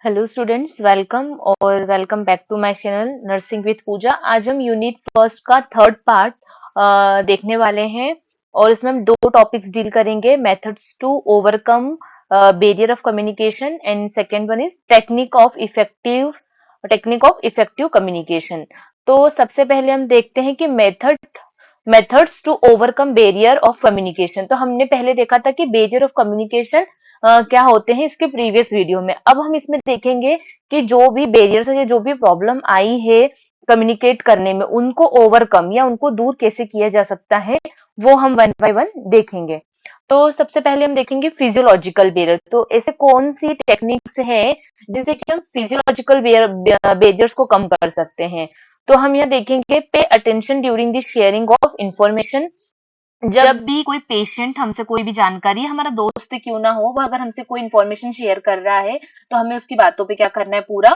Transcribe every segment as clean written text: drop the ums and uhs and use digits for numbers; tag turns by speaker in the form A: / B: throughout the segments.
A: Hello students, welcome और welcome back to my channel nursing with Pooja. आज हम unit first का थर्ड पार्ट देखने वाले हैं और इसमें हम दो टॉपिक्स डील करेंगे। Methods to overcome barrier of communication and second one is technique of effective communication. तो सबसे पहले हम देखते हैं कि methods to overcome barrier of communication. तो हमने पहले देखा था कि बैरियर ऑफ कम्युनिकेशन क्या होते हैं इसके प्रीवियस वीडियो में। अब हम इसमें देखेंगे कि जो भी बैरियर्स है या जो भी प्रॉब्लम आई है कम्युनिकेट करने में, उनको ओवरकम या उनको दूर कैसे किया जा सकता है, वो हम वन बाय वन देखेंगे। तो सबसे पहले हम देखेंगे फिजियोलॉजिकल बैरियर। तो ऐसे कौन सी टेक्निक्स है जिनसे कि हम फिजियोलॉजिकल बैरियर्स को कम कर सकते हैं। तो हम यहाँ देखेंगे pay attention during the sharing of information. जब भी कोई पेशेंट हमसे कोई भी जानकारी, हमारा दोस्त क्यों ना हो, वह अगर हमसे कोई इंफॉर्मेशन शेयर कर रहा है तो हमें उसकी बातों पे क्या करना है, पूरा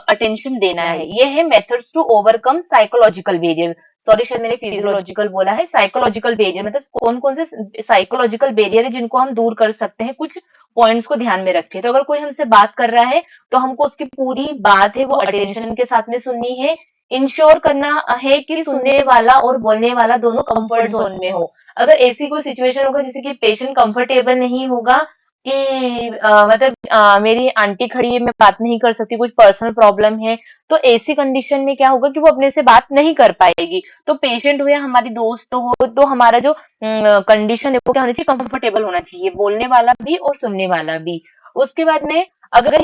A: अटेंशन देना है। ये है methods to overcome psychological barrier. Sorry, शायद मैंने फिजियोलॉजिकल बोला है। साइकोलॉजिकल बैरियर मतलब कौन कौन से साइकोलॉजिकल बैरियर है जिनको हम दूर कर सकते हैं, कुछ पॉइंट्स को ध्यान में रखें। तो अगर कोई हमसे बात कर रहा है तो हमको उसकी पूरी बात है वो अटेंशन के साथ में सुननी है। इंश्योर करना है कि सुनने वाला और बोलने वाला दोनों कंफर्ट जोन में हो। अगर ऐसी कोई सिचुएशन होगा जैसे कि पेशेंट कंफर्टेबल नहीं होगा कि मतलब मेरी आंटी खड़ी है, मैं बात नहीं कर सकती, कुछ पर्सनल प्रॉब्लम है, तो ऐसी कंडीशन में क्या होगा कि वो अपने से बात नहीं कर पाएगी। तो पेशेंट हो या हमारी दोस्त हो, तो हमारा जो कंडीशन है वो क्या होनी चाहिए, कंफर्टेबल होना चाहिए, बोलने वाला भी और सुनने वाला भी। उसके बाद में अगर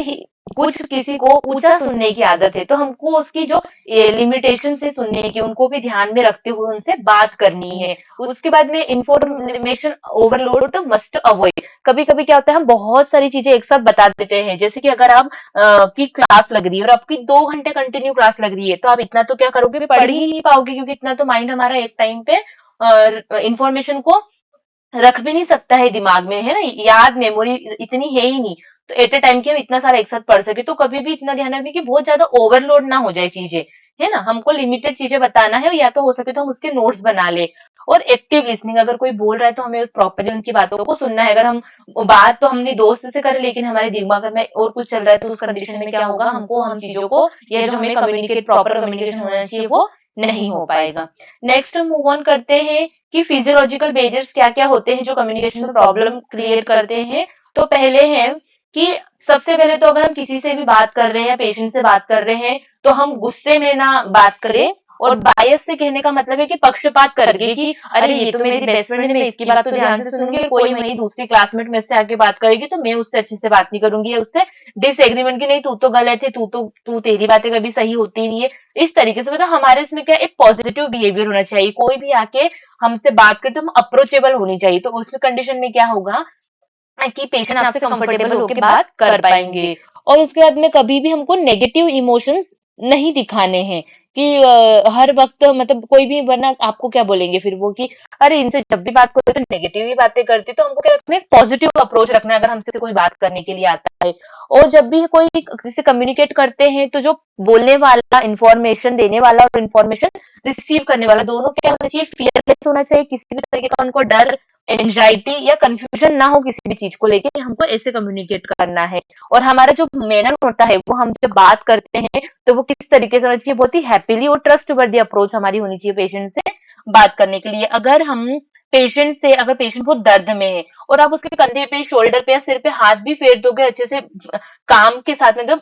A: कुछ किसी को ऊंचा सुनने की आदत है तो हमको उसकी जो लिमिटेशन से सुनने की, उनको भी ध्यान में रखते हुए उनसे बात करनी है। उसके बाद में इंफॉर्मेशन ओवरलोड मस्ट अवॉइड। कभी कभी क्या होता है, हम बहुत सारी चीजें एक साथ बता देते हैं। जैसे कि अगर आप की क्लास लग रही है और आपकी 2 घंटे कंटिन्यू क्लास लग रही है, तो आप इतना तो क्या करोगे, पढ़ ही नहीं पाओगे, क्योंकि इतना तो माइंड हमारा एक टाइम पे इंफॉर्मेशन को रख भी नहीं सकता है दिमाग में, है ना। याद मेमोरी इतनी है ही नहीं, तो एट ए टाइम की हम इतना सारा एक साथ पढ़ सके। तो कभी भी इतना ध्यान रखें कि बहुत ज्यादा ओवरलोड ना हो जाए चीजें, है ना। हमको लिमिटेड चीजें बताना है, या तो हो सके तो हम उसके नोट्स बना ले। और एक्टिव लिसनिंग, अगर कोई बोल रहा है तो हमें प्रॉपरली उनकी बातों को सुनना है। अगर हम बात तो हमने दोस्त से करें लेकिन हमारे दिमाग में और कुछ चल रहा है, तो उस कंडीशन में क्या होगा, हमको हम चीजों को, या जो हमें कम्युनिकेट प्रॉपर कम्युनिकेशन होना चाहिए वो नहीं हो पाएगा। नेक्स्ट हम मूव ऑन करते हैं कि फिजियोलॉजिकल बैरियर्स क्या क्या होते हैं जो कम्युनिकेशन में प्रॉब्लम क्रिएट करते हैं। तो पहले है कि सबसे पहले तो अगर हम किसी से भी बात कर रहे हैं या पेशेंट से बात कर रहे हैं तो हम गुस्से में ना बात करें। और बायस से कहने का मतलब है कि पक्षपात करके कि अरे ये तो मेरी बेस्ट फ्रेंड है, मैं इसकी बात तो ध्यान से सुनूंगी, कोई मेरी दूसरी क्लासमेट में से आके बात करेगी तो मैं उससे अच्छे से बात नहीं करूंगी, या उससे डिसएग्रीमेंट की, नहीं तू तो गलत है, तू तेरी बातें कभी सही होती नहीं है। इस तरीके से मतलब हमारे इसमें क्या, एक पॉजिटिव बिहेवियर होना चाहिए। कोई भी आके हमसे बात करे तो हम अप्रोचेबल होनी चाहिए। तो उस कंडीशन में क्या होगा कि पेशेंट आपसे कंफर्टेबल होकर बात कर पाएंगे। और उसके बाद में कभी भी हमको नेगेटिव इमोशंस नहीं दिखाने हैं कि हर वक्त मतलब कोई भी, वरना आपको क्या बोलेंगे फिर वो कि अरे इनसे जब भी बात करो तो नेगेटिव ही बातें करती। तो हमको क्या रखना है, पॉजिटिव अप्रोच रखना है अगर हमसे कोई बात करने के लिए आता है। और जब भी कोई किसी से कम्युनिकेट करते हैं तो जो बोलने वाला, इंफॉर्मेशन देने वाला और इंफॉर्मेशन रिसीव करने वाला, दोनों क्या होना चाहिए, फियरलेस होना चाहिए। किसी भी तरीके का उनको डर, एंजाइटी या कंफ्यूजन ना हो किसी भी चीज को लेके, हमको ऐसे कम्युनिकेट करना है। और हमारा जो मैनर होता है वो, हम जब बात करते हैं तो वो किस तरीके से होना चाहिए, बहुत ही हैप्पीली और ट्रस्ट वर्दी अप्रोच हमारी होनी चाहिए पेशेंट से बात करने के लिए। अगर हम पेशेंट से, अगर पेशेंट बहुत दर्द में है और आप उसके कंधे पे, शोल्डर पे या सिर पे हाथ भी फेर दोगे अच्छे से, काम के साथ में, मतलब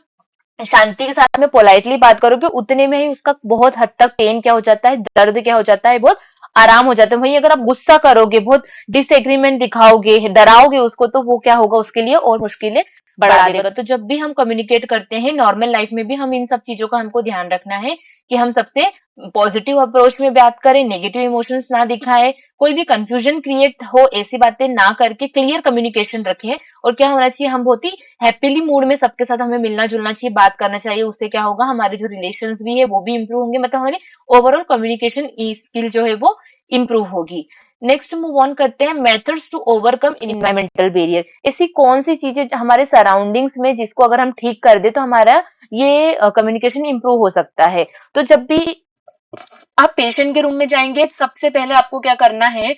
A: शांति के साथ में पोलाइटली बात करोगे, उतने में ही उसका बहुत हद तक पेन क्या हो जाता है, दर्द क्या हो जाता है, बहुत आराम हो जाता है। वही अगर आप गुस्सा करोगे, बहुत डिसएग्रीमेंट दिखाओगे, डराओगे उसको, तो वो क्या होगा, उसके लिए और मुश्किलें बढ़ा देगा। तो जब भी हम कम्युनिकेट करते हैं नॉर्मल लाइफ में भी, हम इन सब चीजों का हमको ध्यान रखना है कि हम सबसे पॉजिटिव अप्रोच में बात करें, नेगेटिव इमोशंस ना दिखाएं, कोई भी कंफ्यूजन क्रिएट हो ऐसी बातें ना करके क्लियर कम्युनिकेशन रखें। और क्या होना चाहिए, हम बहुत ही हैप्पीली मूड में सबके साथ हमें मिलना जुलना चाहिए, बात करना चाहिए। उससे क्या होगा, हमारे जो रिलेशंस भी है वो भी इंप्रूव होंगे, मतलब हमारी ओवरऑल कम्युनिकेशन स्किल जो है वो इंप्रूव होगी। नेक्स्ट मूव ऑन करते हैं, methods to overcome environmental barrier. ऐसी कौन सी चीजें हमारे सराउंडिंग्स में जिसको अगर हम ठीक कर दे तो हमारा ये कम्युनिकेशन इंप्रूव हो सकता है। तो जब भी आप पेशेंट के रूम में जाएंगे, सबसे पहले आपको क्या करना है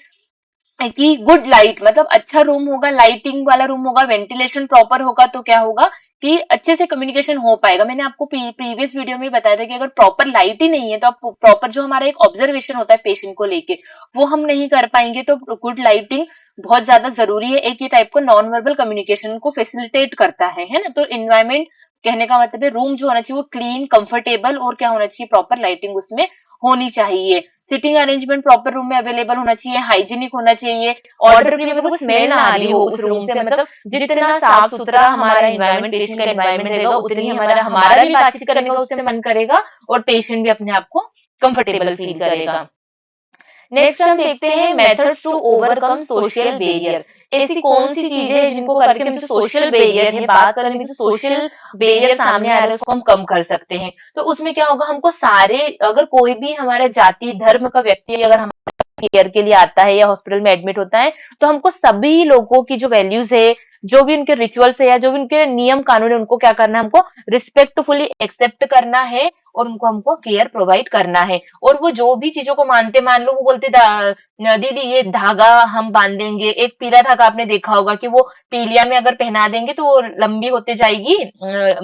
A: कि गुड लाइट, मतलब अच्छा रूम होगा, लाइटिंग वाला रूम होगा, वेंटिलेशन प्रॉपर होगा, तो क्या होगा कि अच्छे से कम्युनिकेशन हो पाएगा। मैंने आपको प्रीवियस वीडियो में बताया था कि अगर प्रॉपर लाइट ही नहीं है तो आप प्रॉपर जो हमारा एक ऑब्जर्वेशन होता है पेशेंट को लेके, वो हम नहीं कर पाएंगे। तो गुड लाइटिंग बहुत ज्यादा जरूरी है। एक ये टाइप का नॉन वर्बल कम्युनिकेशन को फैसिलिटेट करता है ना। तो इन्वायरमेंट, कहने का मतलब है रूम जो होना चाहिए वो क्लीन, कंफर्टेबल और क्या होना चाहिए, प्रॉपर लाइटिंग उसमें होनी चाहिए। सिटिंग अरेंजमेंट प्रॉपर रूम में अवेलेबल होना चाहिए, हाइजीनिक होना चाहिए, ऑर्डर फ्री, मतलब स्मेल ना आ रही हो उस रूम से। मतलब जितना साफ सुथरा हमारा इन्वायरमेंट, पेशेंट का इन्वायरमेंट रहेगा, उतनी हमारा हमारा भी बातचीत करने का उससे मन करेगा और पेशेंट भी अपने आप को कंफर्टेबल फील करेगा। नेक्स्ट हम देखते हैं methods to overcome social barrier. ऐसी कौन सी चीजें हैं जिनको करके हम जो सोशल बैरियर है, बात करें जो सोशल बैरियर सामने आ रहा है उसको हम कम कर सकते हैं। तो उसमें क्या होगा, हमको सारे, अगर कोई भी हमारे जाति धर्म का व्यक्ति अगर केयर के लिए आता है या हॉस्पिटल में एडमिट होता है, तो हमको सभी लोगों की जो वैल्यूज है, जो भी उनके रिचुअल्स है या जो भी उनके नियम कानून है, उनको क्या करना है, हमको रिस्पेक्टफुली एक्सेप्ट करना है और उनको हमको केयर प्रोवाइड करना है। और वो जो भी चीजों को मानते, मान लो वो बोलते दीदी ये धागा हम बांधेंगे, एक पीला धागा आपने देखा होगा कि वो पीलिया में अगर पहना देंगे तो वो लंबी होते जाएगी,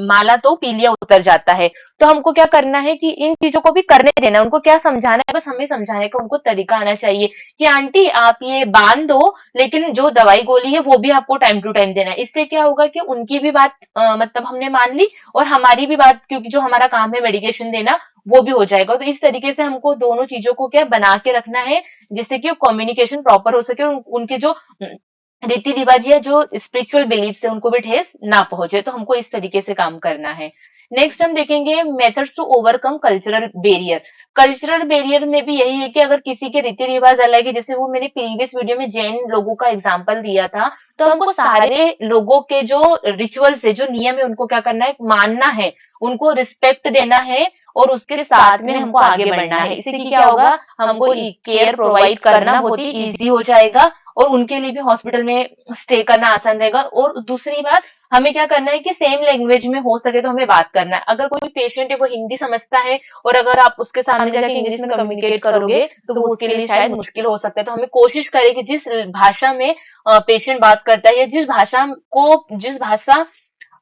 A: माला तो पीलिया उतर जाता है। तो हमको क्या करना है कि इन चीजों को भी करने देना, उनको क्या समझाना है, बस हमें समझाने का उनको तरीका आना चाहिए कि आंटी आप ये बांध दो, लेकिन जो दवाई गोली है वो भी आपको टाइम टू टाइम देना है। इससे क्या होगा कि उनकी भी बात मतलब हमने मान ली और हमारी भी बात, क्योंकि जो हमारा काम है मेडिकेशन देना वो भी हो जाएगा। तो इस तरीके से हमको दोनों चीजों को क्या बना के रखना है, जिससे कि कम्युनिकेशन प्रॉपर हो सके और उनके जो रीति रिवाज या जो स्पिरिचुअल बिलीफ है उनको भी ठेस ना पहुंचे। तो हमको इस तरीके से काम करना है। नेक्स्ट हम देखेंगे methods to overcome cultural barrier. Cultural barrier में भी यही है कि अगर किसी के रीति रिवाज अलग है, जैसे वो मैंने प्रीवियस वीडियो में जैन लोगों का एग्जांपल दिया था, तो हमको सारे लोगों के जो रिचुअल्स है, जो नियम है, उनको क्या करना है, मानना है, उनको रिस्पेक्ट देना है और उसके साथ में हमको आगे बढ़ना है। इससे कि क्या होगा, हमको केयर प्रोवाइड करना बहुत ही इजी हो जाएगा और उनके लिए भी हॉस्पिटल में स्टे करना आसान रहेगा। और दूसरी बात, हमें क्या करना है कि सेम लैंग्वेज में हो सके तो हमें बात करना है। अगर कोई पेशेंट है वो हिंदी समझता है और अगर आप उसके सामने जाके इंग्लिश में कम्युनिकेट करोगे तो वो उसके लिए शायद मुश्किल हो सकता है। तो हमें कोशिश करें कि जिस भाषा में पेशेंट बात करता है या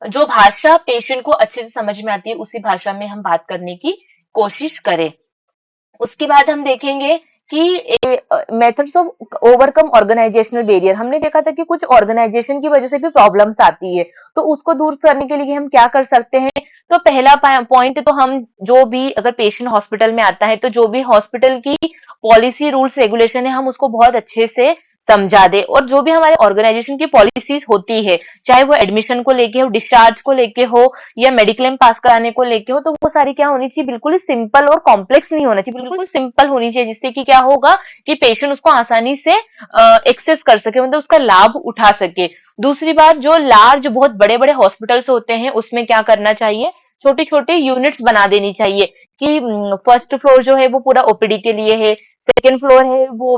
A: जो भाषा पेशेंट को अच्छे से समझ में आती है, उसी भाषा में हम बात करने की कोशिश करें। उसके बाद हम देखेंगे कि methods of overcome organisational barrier. हमने देखा था कि कुछ ऑर्गेनाइजेशन की वजह से भी प्रॉब्लम्स आती है, तो उसको दूर करने के लिए हम क्या कर सकते हैं। तो पहला पॉइंट, तो हम जो भी अगर पेशेंट हॉस्पिटल में आता है तो जो भी हॉस्पिटल की पॉलिसी रूल्स रेगुलेशन है हम उसको बहुत अच्छे से समझा दे। और जो भी हमारे ऑर्गेनाइजेशन की पॉलिसीज होती है, चाहे वो एडमिशन को लेके हो, डिस्चार्ज को लेके हो या मेडिक्लेम पास कराने को लेके हो, तो वो सारी क्या होनी चाहिए, बिल्कुल ही सिंपल और कॉम्प्लेक्स नहीं होना चाहिए, बिल्कुल सिंपल होनी चाहिए, जिससे कि क्या होगा कि पेशेंट उसको आसानी से एक्सेस कर सके, मतलब उसका लाभ उठा सके। दूसरी बात, जो लार्ज बहुत बड़े बड़े हॉस्पिटल्स होते हैं उसमें क्या करना चाहिए, छोटे छोटे यूनिट्स बना देनी चाहिए कि फर्स्ट फ्लोर जो है वो पूरा ओपीडी के लिए है, सेकेंड फ्लोर है वो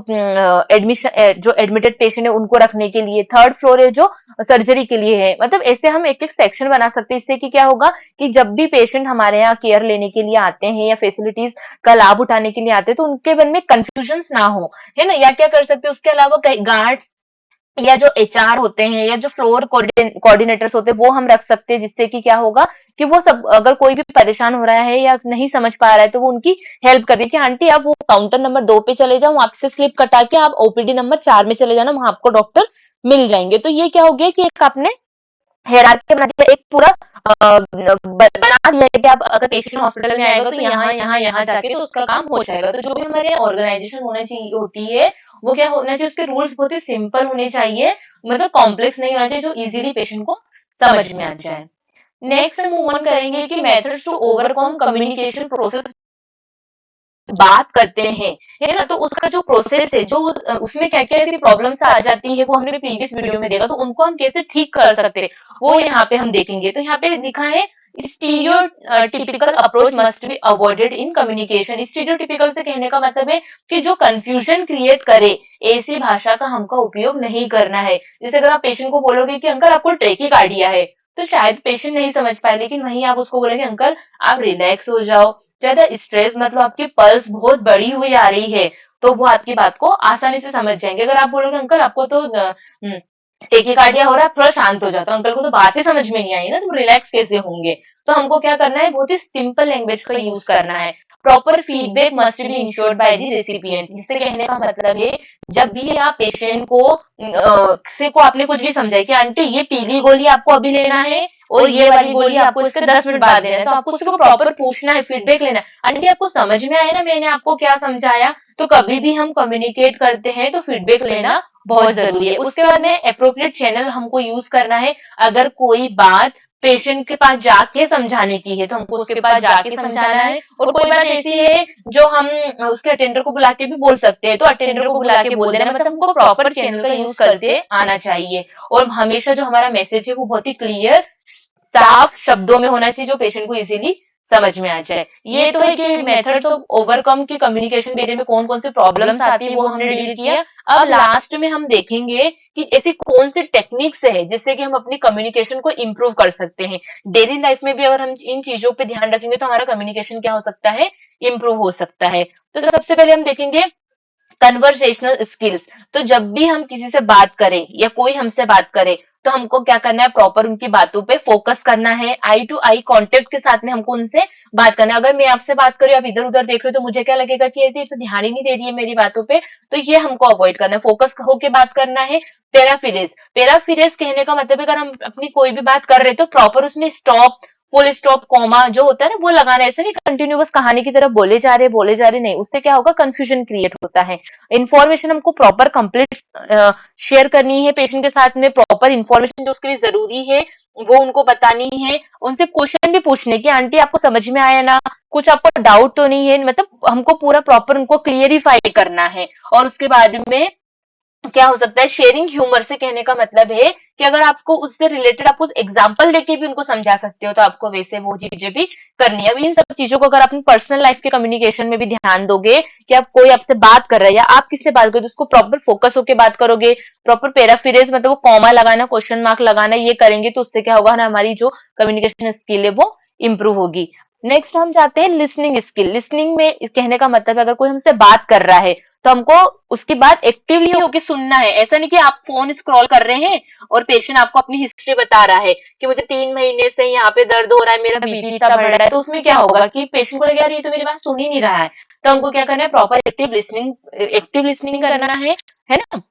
A: एडमिशन जो एडमिटेड पेशेंट है उनको रखने के लिए, थर्ड फ्लोर है जो सर्जरी के लिए है। मतलब ऐसे हम एक एक सेक्शन बना सकते हैं। इससे कि क्या होगा कि जब भी पेशेंट हमारे यहाँ केयर लेने के लिए आते हैं या फैसिलिटीज का लाभ उठाने के लिए आते हैं तो उनके मन में कंफ्यूजन ना हो, है ना। या क्या कर सकते हैं, उसके अलावा गार्ड या जो एचआर होते हैं या जो फ्लोर कोऑर्डिनेटर्स होते हैं वो हम रख सकते हैं, जिससे कि क्या होगा कि वो सब, अगर कोई भी परेशान हो रहा है या नहीं समझ पा रहा है तो वो उनकी हेल्प कर रही है कि आंटी आप वो काउंटर नंबर 2 पे चले जाओ, आपसे स्लिप कटा के आप ओपीडी नंबर 4 में चले जाना, वहां आपको डॉक्टर मिल जाएंगे। तो ये क्या हो गया कि एक आपने हायरार्की बना दिया, एक पूरा बना दिया है कि आप अगर पेशेंट हॉस्पिटल में आएगा तो यहाँ यहाँ यहाँ जाके तो उसका काम हो जाएगा। तो जो भी हमारे ऑर्गेनाइजेशन होना चाहिए होती है वो क्या होना चाहिए, उसके रूल्स बहुत ही सिंपल होने चाहिए, मतलब कॉम्प्लेक्स नहीं होना चाहिए, जो इजीली पेशेंट को समझ में आ जाए। नेक्स्ट हम मूव ऑन करेंगे कि methods to overcome communication process बात करते हैं, है ना। तो उसका जो प्रोसेस है, जो उसमें क्या क्या ऐसी प्रॉब्लम्स आ जाती है वो हमने प्रीवियस वीडियो में देखा, तो उनको हम कैसे ठीक कर सकते हैं वो यहाँ पे हम देखेंगे। तो यहाँ पे लिखा है stereotypical approach must be avoided in communication. Stereotypical से कहने का मतलब है कि जो कंफ्यूजन क्रिएट करे ऐसी भाषा का हमको उपयोग नहीं करना है। जैसे अगर आप पेशेंट को बोलोगे कि अंकल आपको ट्रेकिकार्डिया है, तो शायद पेशेंट नहीं समझ पाए, लेकिन वहीं आप उसको बोलोगे अंकल आप रिलैक्स हो जाओ, ज्यादा स्ट्रेस, मतलब आपकी पल्स बहुत बड़ी हुई आ रही है, तो वो आपकी बात को आसानी से समझ जाएंगे। अगर आप बोलोगे अंकल आपको तो टेकिकार्डिया हो रहा है, थोड़ा शांत हो जाओ। तो अंकल को तो बातें समझ में नहीं आई ना, तुम रिलैक्स कैसे होंगे? तो हमको क्या करना है, बहुत ही सिंपल लैंग्वेज का यूज करना है। Proper feedback must be insured by the recipient. जिससे कहने का मतलब है, जब भी आप पेशेंट को से को आपने कुछ भी समझाया कि आंटी ये पीली गोली आपको अभी लेना है और ये वाली गोली आपको इसके 10 मिनट बाद देना है, तो आपको उसको प्रॉपर पूछना है, फीडबैक लेना है, आंटी आपको समझ में आया ना मैंने आपको क्या समझाया? तो कभी भी हम कम्युनिकेट करते हैं तो फीडबैक लेना बहुत जरूरी है। उसके बाद में अप्रोप्रिएट चैनल हमको यूज करना है। अगर कोई बात पेशेंट के पास जाके समझाने की है तो हमको उसके पास जाके समझाना है, और कोई बात ऐसी है जो हम उसके अटेंडर को बुला के भी बोल सकते हैं तो अटेंडर को बुला के बोल देना, मतलब हमको प्रॉपर चैनल का यूज करते आना चाहिए। और हमेशा जो हमारा मैसेज है वो बहुत ही क्लियर, साफ शब्दों में होना चाहिए जो पेशेंट को इजीली समझ में आ जाए। ये तो है कि मेथड्स ऑफ ओवरकम की कम्युनिकेशन बैरियर में कौन कौन सी प्रॉब्लम्स आती है वो हमने डील किया। अब लास्ट में हम देखेंगे कि ऐसी कौन सी टेक्निक्स है जिससे कि हम अपनी कम्युनिकेशन को इम्प्रूव कर सकते हैं। डेली लाइफ में भी अगर हम इन चीजों पे ध्यान रखेंगे तो हमारा कम्युनिकेशन क्या हो सकता है, इम्प्रूव हो सकता है। तो सबसे पहले हम देखेंगे कन्वर्सेशनल स्किल्स। तो जब भी हम किसी से बात करें या कोई हमसे बात करे तो हमको क्या करना है, प्रॉपर उनकी बातों पे फोकस करना है। आई टू आई कांटेक्ट के साथ में हमको उनसे बात करना है। अगर मैं आपसे बात करूं आप इधर उधर देख रहे हो तो मुझे क्या लगेगा कि ये तो ध्यान ही नहीं दे रही है मेरी बातों पे। तो ये हमको अवॉइड करना है, फोकस होके बात करना है। पैराफ्रेज, पैराफ्रेज कहने का मतलब है अगर हम अपनी कोई भी बात कर रहे हैं तो प्रॉपर उसमें स्टॉप, फुल स्टॉप, कॉमा जो होता है ना वो लगाना है। ऐसे नहीं कंटिन्यू बस कहानी की तरफ बोले जा रहे नहीं, उससे क्या होगा, कंफ्यूजन क्रिएट होता है। इंफॉर्मेशन हमको प्रॉपर कंप्लीट शेयर करनी है पेशेंट के साथ में। प्रॉपर इंफॉर्मेशन जो उसके लिए जरूरी है वो उनको बतानी है। उनसे क्वेश्चन भी पूछने की, आंटी आपको समझ में आया ना, कुछ आपको डाउट तो नहीं है, मतलब हमको पूरा प्रॉपर उनको क्लियरिफाई करना है। और उसके बाद में क्या हो सकता है, शेयरिंग ह्यूमर से कहने का मतलब है कि अगर आपको उससे रिलेटेड आप उस एग्जाम्पल देके भी उनको समझा सकते हो तो आपको वैसे वो चीजें भी करनी है। अब इन सब चीजों को अगर अपनी पर्सनल लाइफ के कम्युनिकेशन में भी ध्यान दोगे कि आप कोई आपसे बात कर रहा है या आप किससे बात करोगे तो उसको प्रॉपर फोकस होकर बात करोगे, प्रॉपर पैराफ्रेज मतलब वो कॉमा लगाना, क्वेश्चन मार्क लगाना, ये करेंगे तो उससे क्या होगा ना, हमारी जो कम्युनिकेशन स्किल है वो इम्प्रूव होगी। नेक्स्ट हम जाते हैं लिसनिंग स्किल। लिसनिंग में कहने का मतलब है अगर कोई हमसे बात कर रहा है तो हमको उसकी बात एक्टिवली होके सुनना है। ऐसा नहीं कि आप फोन स्क्रॉल कर रहे हैं और पेशेंट आपको अपनी हिस्ट्री बता रहा है कि मुझे 3 महीने से यहाँ पे दर्द हो रहा है, मेरा बीपी इतना बढ़ रहा है, तो उसमें क्या होगा कि पेशेंट को लगे यार ये तो मेरी बात सुन ही नहीं रहा है। तो हमको क्या करना है, प्रॉपर एक्टिव लिसनिंग करना है ना।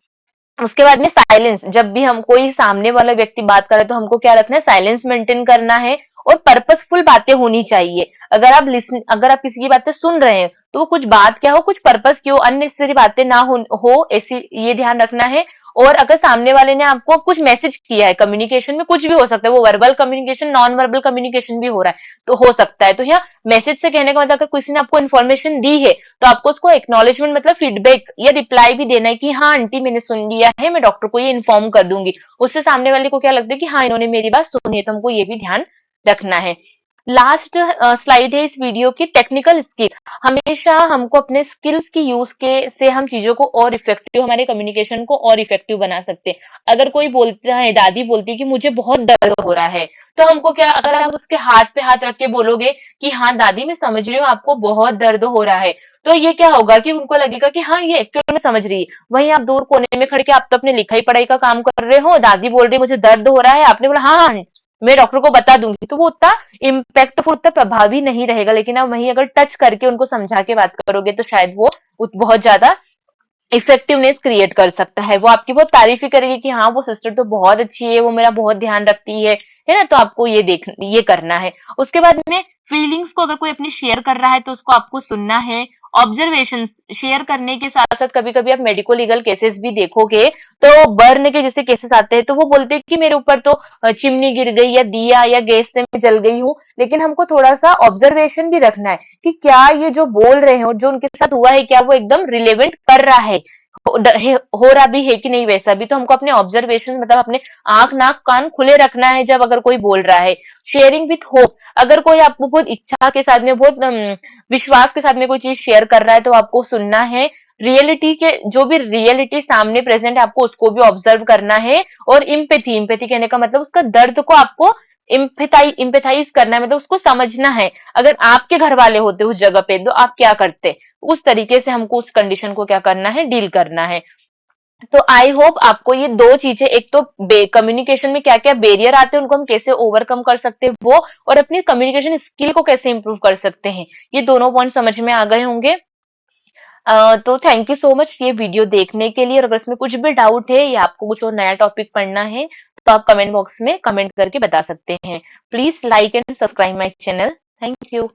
A: उसके बाद में साइलेंस, जब भी हम कोई सामने वाला व्यक्ति बात करे तो हमको क्या रखना है, साइलेंस मेंटेन करना है। और पर्पसफुल बातें होनी चाहिए। अगर आप किसी की बातें सुन रहे हैं तो वो कुछ बात क्या हो, कुछ पर्पस की हो, अननेसेसरी बातें ना हो ऐसी ये ध्यान रखना है। और अगर सामने वाले ने आपको कुछ मैसेज किया है, कम्युनिकेशन में कुछ भी हो सकता है, वो verbal communication, non verbal communication भी हो रहा है तो हो सकता है। तो यहाँ मैसेज से कहने का मतलब अगर किसी ने आपको इन्फॉर्मेशन दी है तो आपको उसको एक्नॉलेजमेंट मतलब फीडबैक या रिप्लाई भी देना है कि हाँ आंटी मैंने सुन लिया है, मैं डॉक्टर को ये इन्फॉर्म कर दूंगी। उससे सामने वाले को क्या लगता है कि हाँ इन्होंने मेरी बात सुनी है, तो हमको ये भी ध्यान रखना है। लास्ट स्लाइड है इस वीडियो की, टेक्निकल स्किल। हमेशा हमको अपने स्किल्स की यूज के से हम चीजों को और इफेक्टिव, हमारे कम्युनिकेशन को और इफेक्टिव बना सकते हैं। अगर कोई बोलता है, दादी बोलती है कि मुझे बहुत दर्द हो रहा है, तो हमको क्या, अगर आप उसके हाथ पे हाथ रख के बोलोगे कि हाँ दादी मैं समझ रही हूँ आपको बहुत दर्द हो रहा है, तो ये क्या होगा कि उनको लगेगा कि हाँ ये एक्चुअल में समझ रही है। वहीं आप दूर कोने में खड़े के आप तो अपने लिखाई पढ़ाई का काम कर रहे हो, दादी बोल रही है मुझे दर्द हो रहा है, आपने बोला हाँ हाँ मैं डॉक्टर को बता दूंगी, तो वो उतना इम्पैक्टफुल, उतना प्रभावी नहीं रहेगा। लेकिन आप वहीं अगर टच करके उनको समझा के बात करोगे तो शायद वो बहुत ज्यादा इफेक्टिवनेस क्रिएट कर सकता है। वो आपकी बहुत तारीफ ही करेगी कि हाँ वो सिस्टर तो बहुत अच्छी है, वो मेरा बहुत ध्यान रखती है ना। तो आपको ये करना है। उसके बाद में फीलिंग्स को अगर कोई अपनी शेयर कर रहा है तो उसको आपको सुनना है। ऑब्जर्वेशन शेयर करने के साथ साथ कभी कभी आप मेडिको लीगल केसेस भी देखोगे तो बर्न के जैसे केसेस आते हैं तो वो बोलते हैं कि मेरे ऊपर तो चिमनी गिर गई या दिया या गैस से मैं जल गई हूँ। लेकिन हमको थोड़ा सा ऑब्जर्वेशन भी रखना है कि क्या ये जो बोल रहे हैं और जो उनके साथ हुआ है क्या वो एकदम रिलेवेंट कर रहा है, हो रहा भी है कि नहीं। वैसा भी तो हमको अपने ऑब्जर्वेशन मतलब अपने आंख नाक कान खुले रखना है जब अगर कोई बोल रहा है। शेयरिंग विथ होप, अगर कोई आपको बहुत इच्छा के साथ में, बहुत विश्वास के साथ में कोई चीज शेयर कर रहा है तो आपको सुनना है। रियलिटी के जो भी रियलिटी सामने प्रेजेंट है आपको उसको भी ऑब्जर्व करना है। और इम्पेथी कहने का मतलब उसका दर्द को आपको इम्पेथाइज करना है, मतलब उसको समझना है। अगर आपके घर वाले होते उस जगह पे तो आप क्या करते, उस तरीके से हमको उस कंडीशन को क्या करना है, डील करना है। तो आई होप आपको ये 2 चीज़ें, एक तो कम्युनिकेशन में क्या-क्या बैरियर आते हैं, उनको हम कैसे ओवरकम कर सकते हैं वो, और अपनी कम्युनिकेशन स्किल को कैसे इम्प्रूव कर सकते हैं। ये दोनों पॉइंट समझ में आ गए होंगे। तो थैंक यू सो मच ये वीडियो देखने के लिए, और अगर इसमें कुछ भी डाउट है या आपको कुछ और नया टॉपिक पढ़ना है, तो आप कमेंट बॉक्स में कमेंट करके बता सकते हैं। Please like and subscribe my channel. Thank you.